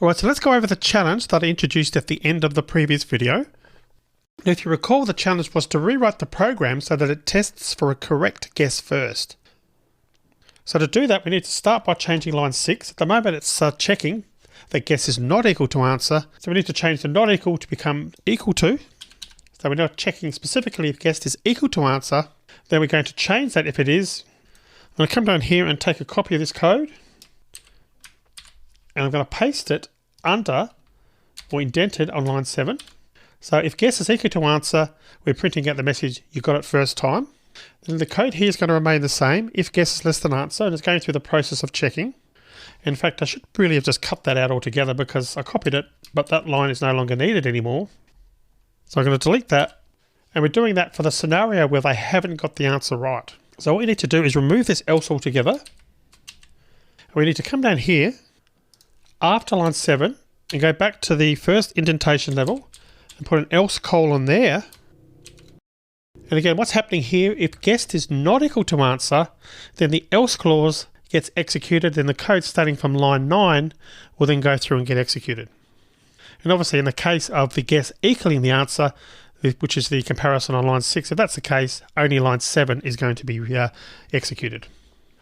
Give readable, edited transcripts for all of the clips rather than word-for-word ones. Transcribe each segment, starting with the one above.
Alright, so let's go over the challenge that I introduced at the end of the previous video. Now, if you recall, the challenge was to rewrite the program so that it tests for a correct guess first. So to do that, we need to start by changing line 6. At the moment, it's checking that guess is not equal to answer. So we need to change the not equal to become equal to. So we're now checking specifically if guess is equal to answer. Then we're going to change that if it is. I'm going to come down here and take a copy of this code. And I'm going to paste it under or indented on line 7. So if guess is equal to answer, we're printing out the message, you got it first time. Then the code here is going to remain the same if guess is less than answer, and it's going through the process of checking. In fact, I should really have just cut that out altogether because I copied it, but that line is no longer needed anymore. So I'm going to delete that. And we're doing that for the scenario where they haven't got the answer right. So what we need to do is remove this else altogether. And we need to come down here after line 7 and go back to the first indentation level and put an else colon there. And again, what's happening here, if guessed is not equal to answer, then the else clause gets executed, then the code starting from line 9 will then go through and get executed. And obviously in the case of the guess equaling the answer, which is the comparison on line 6, if that's the case, only line 7 is going to be executed.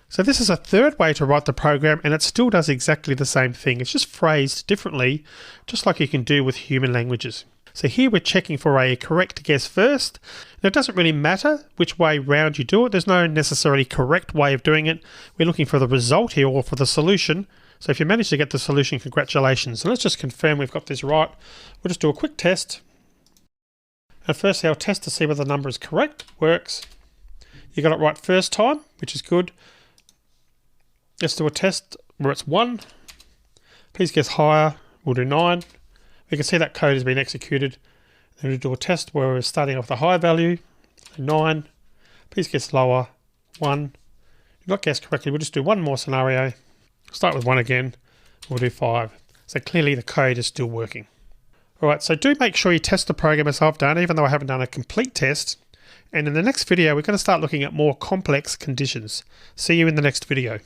So this is a third way to write the program, and it still does exactly the same thing. It's just phrased differently, just like you can do with human languages. So here we're checking for a correct guess first. Now it doesn't really matter which way round you do it. There's no necessarily correct way of doing it. We're looking for the result here or for the solution. So if you manage to get the solution, congratulations. So let's just confirm we've got this right. We'll just do a quick test. And firstly, I'll test to see whether the number is correct. Works. You got it right first time, which is good. Let's do a test where it's 1. Please guess higher. We'll do 9. We can see that code has been executed. Then we'll do a test where we're starting off the high value, 9. Please guess lower, 1. If not guessed correctly, we'll just do one more scenario. Start with 1 again. We'll do 5. So clearly the code is still working. Alright, so do make sure you test the program as I've done, even though I haven't done a complete test. And in the next video, we're going to start looking at more complex conditions. See you in the next video.